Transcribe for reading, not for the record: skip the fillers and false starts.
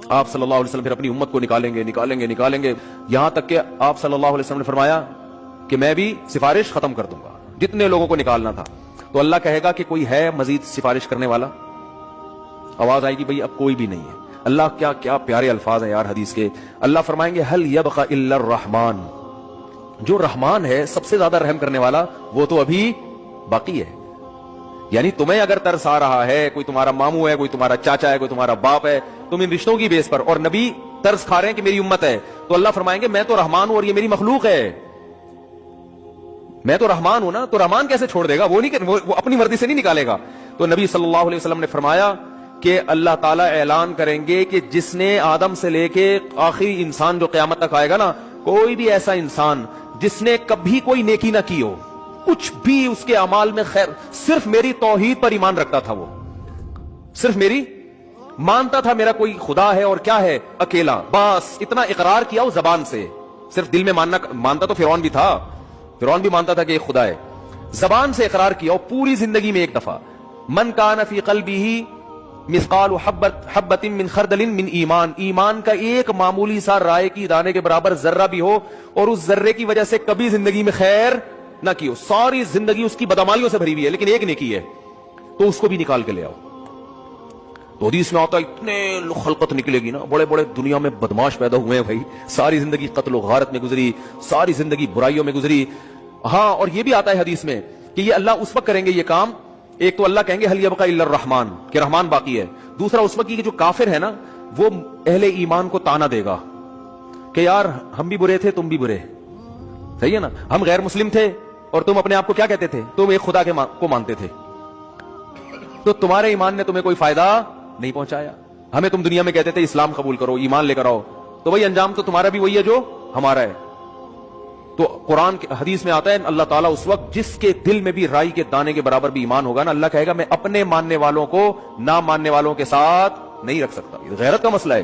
آپ صلی اللہ علیہ وسلم پھر اپنی امت کو نکالیں گے یہاں تک کہ آپ صلی اللہ علیہ وسلم نے فرمایا کہ میں بھی سفارش ختم کر دوں گا، جتنے لوگوں کو نکالنا تھا۔ تو اللہ کہے گا کہ کوئی ہے مزید سفارش کرنے والا؟ آواز آئے گی بھئی اب کوئی بھی نہیں ہے۔ اللہ کیا پیارے الفاظ ہیں یار حدیث کے۔ اللہ فرمائیں گے ہل یبقى الا الرحمن، جو رحمان ہے سب سے زیادہ رحم کرنے والا وہ تو ابھی باقی ہے۔ یعنی تمہیں اگر ترس آ رہا ہے، کوئی تمہارا ماموں ہے، کوئی تمہارا چاچا ہے، کوئی تمہارا باپ ہے، تم ان رشتوں کی بیس پر، اور نبی ترس کھا رہے ہیں کہ میری امت ہے، تو اللہ فرمائیں گے میں تو رحمان ہوں اور یہ میری مخلوق ہے، میں تو رحمان ہوں نا، تو رحمان کیسے چھوڑ دے گا؟ وہ اپنی مرضی سے نہیں نکالے گا۔ تو نبی صلی اللہ علیہ وسلم نے فرمایا کہ اللہ تعالیٰ اعلان کریں گے کہ جس نے آدم سے لے کے آخری انسان جو قیامت تک آئے گا نا، کوئی بھی ایسا انسان جس نے کبھی کوئی نیکی نہ کی ہو، کچھ بھی اس کے اعمال میں خیر، صرف میری توحید پر ایمان رکھتا تھا، وہ صرف میری مانتا تھا میرا کوئی خدا ہے اور کیا ہے اکیلا، بس اتنا اقرار کیا وہ زبان سے، صرف دل میں مانتا تو فرعون بھی تھا، فرعون بھی مانتا تھا کہ ایک خدا ہے، زبان سے اقرار کیا اور پوری زندگی میں ایک دفعہ، من کان فی قلبہ مثقال حبۃ من خردل من ایمان، ایمان کا ایک معمولی سا رائے کی دانے کے برابر ذرہ بھی ہو اور اس ذرے کی وجہ سے کبھی زندگی میں خیر نہ کی ہو، ساری زندگی اس کی بدعمالیوں سے بھری ہوئی ہے لیکن ایک نیکی ہے، تو اس کو بھی نکال کے لے آؤ۔ تو حدیث میں آتا ہے اتنے خلقت نکلے گی نا، بڑے بڑے دنیا میں بدماش پیدا ہوئے ہیں بھائی، ساری زندگی قتل و غارت میں گزری، ساری زندگی برائیوں میں گزری۔ ہاں، اور یہ بھی آتا ہے حدیث میں کہ یہ اللہ اس وقت کریں گے یہ کام، ایک تو اللہ کہیں گے حل یبقى الا الرحمن کہ رحمان باقی ہے، دوسرا اس وقت کی جو کافر ہے نا وہ اہل ایمان کو تانا دے گا کہ یار ہم بھی برے تھے تم بھی برے، صحیح ہے نا، ہم غیر مسلم تھے اور تم اپنے آپ کو کیا کہتے تھے، تم ایک خدا کو مانتے تھے، تو تمہارے ایمان نے تمہیں کوئی فائدہ نہیں پہنچایا، ہمیں تم دنیا میں کہتے تھے اسلام قبول کرو، ایمان لے کر آؤ، تو وہی انجام تو تمہارا بھی وہی ہے جو ہمارا ہے۔ تو قرآن کے حدیث میں آتا ہے اللہ تعالیٰ اس وقت جس کے دل میں بھی رائی کے دانے کے برابر بھی ایمان ہوگا نا، اللہ کہے گا میں اپنے ماننے والوں کو نہ ماننے والوں کے ساتھ نہیں رکھ سکتا، یہ غیرت کا مسئلہ ہے۔